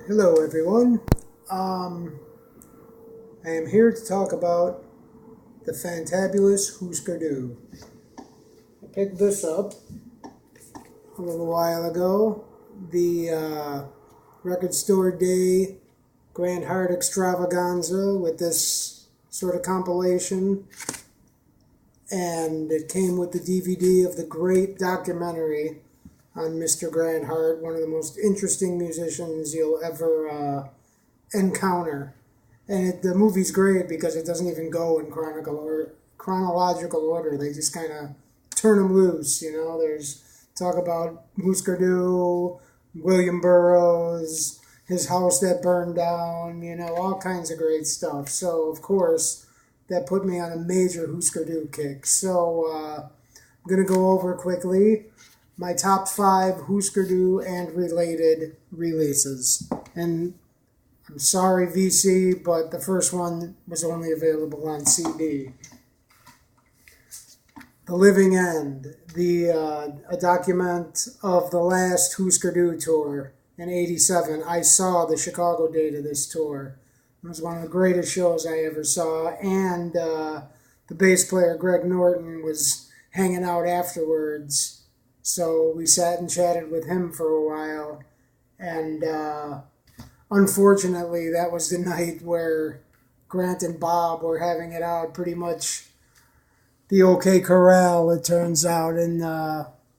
Hello, everyone. I am here to talk about the fantabulous Husker Du. I picked this up a little while ago. The Record Store Day Grand Heart Extravaganza with this sort of compilation, and it came with the DVD of the great documentary on Mr. Grant Hart, one of the most interesting musicians you'll ever encounter. And the movie's great because it doesn't even go in chronological order. They just kind of turn them loose. There's talk about Husker Du, William Burroughs, his house that burned down. All kinds of great stuff. So of course that put me on a major Husker Du kick. So I'm gonna go over quickly my top five Husker Du and related releases. And I'm sorry, VC, but the first one was only available on CD. The Living End, a document of the last Husker Du tour in '87. I saw the Chicago date of this tour. It was one of the greatest shows I ever saw, and the bass player Greg Norton was hanging out afterwards, so we sat and chatted with him for a while, and unfortunately, that was the night where Grant and Bob were having it out pretty much the OK Corral, it turns out. And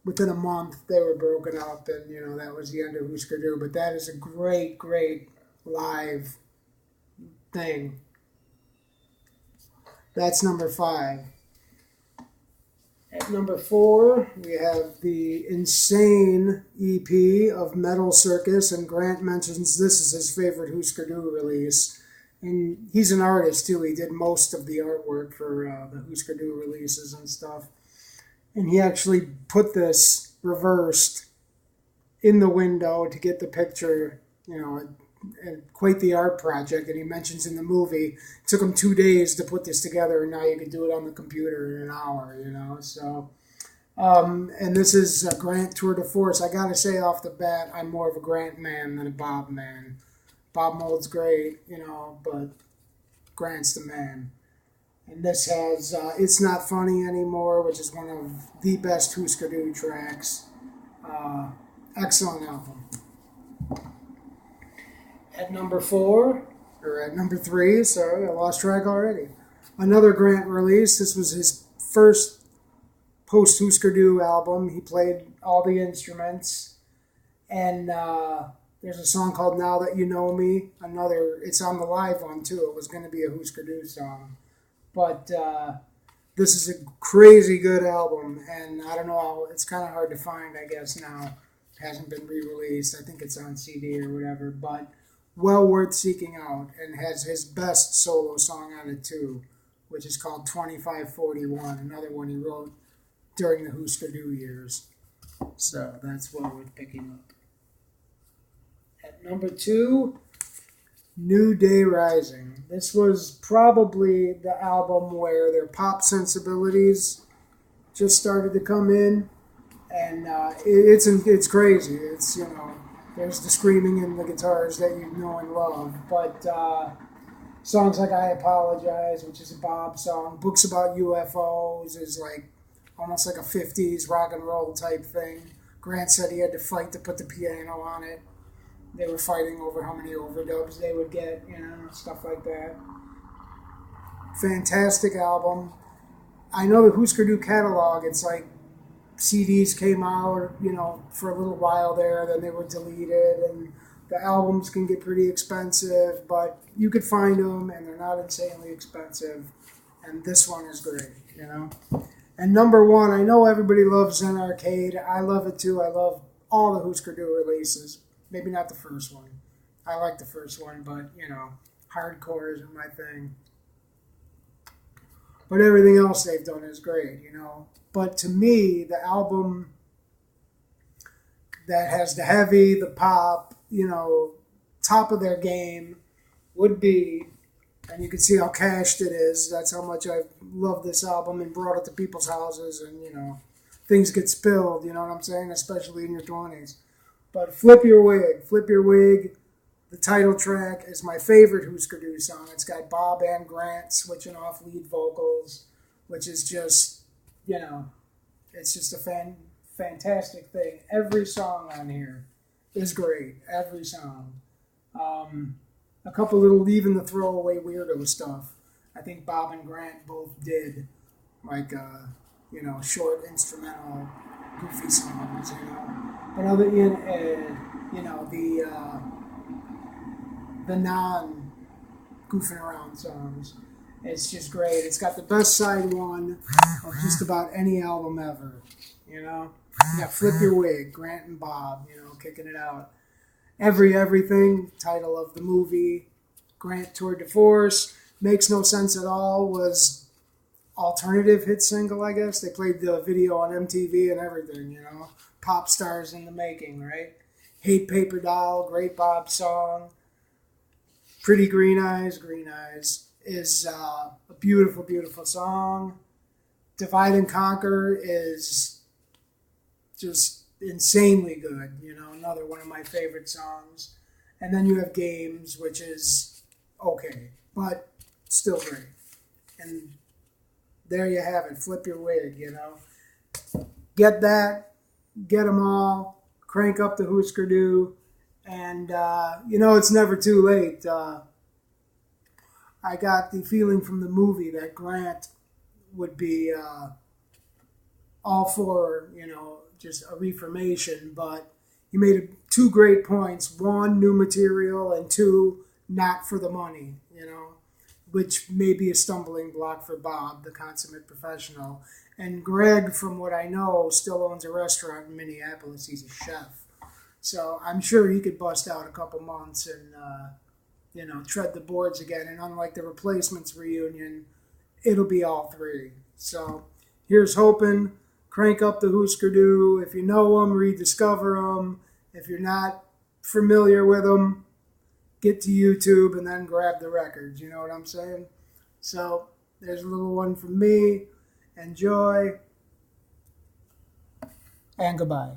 within a month, they were broken up, and, that was the end of Husker Du. But that is a great, great live thing. That's number five. At number four, we have the insane EP of Metal Circus, and Grant mentions this is his favorite Husker Du release. And he's an artist too. He did most of the artwork for the Husker Du releases and stuff. And he actually put this reversed in the window to get the picture, and quite the art project. And he mentions in the movie, it took him 2 days to put this together, and now you can do it on the computer in an hour, So, and this is a Grant tour de force. I gotta say off the bat, I'm more of a Grant man than a Bob man. Bob Mould's great, but Grant's the man. And this has It's Not Funny Anymore, which is one of the best Husker Du tracks. Excellent album. At number four, or at number three, sorry, I lost track already. Another Grant release. This was his first post Husker Du album. He played all the instruments. And there's a song called Now That You Know Me. It's on the live one too. It was going to be a Husker Du song. But this is a crazy good album. And I don't know, it's kind of hard to find, I guess, now. It hasn't been re-released. I think it's on CD or whatever. But well worth seeking out, and has his best solo song on it too, which is called 2541, another one he wrote during the Husker Du years. So that's well worth picking up. At number two, New Day Rising. This was probably the album where their pop sensibilities just started to come in, and it's crazy. It's there's the screaming and the guitars that you know and love. But songs like I Apologize, which is a Bob song, Books About UFOs is like almost like a 50s rock and roll type thing. Grant said he had to fight to put the piano on it. They were fighting over how many overdubs they would get, stuff like that. Fantastic album. I know the Husker Du catalog, it's like CDs came out, for a little while there, then they were deleted, and the albums can get pretty expensive, but you could find them, and they're not insanely expensive, and this one is great, And number one, I know everybody loves Zen Arcade. I love it too. I love all the Husker Du releases. Maybe not the first one. I like the first one, but, hardcore isn't my thing. But everything else they've done is great, But to me, the album that has the heavy, the pop, top of their game would be, and you can see how cashed it is. That's how much I've loved this album and brought it to people's houses, and, things get spilled, you know what I'm saying? Especially in your 20s. But Flip Your Wig, The title track is my favorite Husker Du song. It's got Bob and Grant switching off lead vocals, which is just, you know, it's just a fantastic thing. Every song on here is great. Every song. A couple little even the throwaway weirdo stuff. I think Bob and Grant both did, like, short instrumental goofy songs, But other the non goofing around songs, it's just great. It's got the best side one of just about any album ever, You got Flip Your Wig, Grant and Bob, kicking it out. Everything, title of the movie. Grant Tour de Force, Makes No Sense at All was alternative hit single, I guess. They played the video on MTV and everything, Pop stars in the making, right? Hate Paper Doll, great Bob song. Pretty Green Eyes is a beautiful, beautiful song. Divide and Conquer is just insanely good, another one of my favorite songs. And then you have Games, which is okay, but still great. And there you have it, Flip Your Wig, Get that, get them all, crank up the Husker Du, and, it's never too late. I got the feeling from the movie that Grant would be all for, just a reformation, but he made two great points. One, new material, and two, not for the money, which may be a stumbling block for Bob, the consummate professional. And Greg, from what I know, still owns a restaurant in Minneapolis. He's a chef. So I'm sure he could bust out a couple months and, tread the boards again. And unlike the Replacements reunion, it'll be all three. So here's hoping. Crank up the Husker Du. If you know them, rediscover them. If you're not familiar with them, get to YouTube and then grab the records. You know what I'm saying? So there's a little one from me. Enjoy. And goodbye.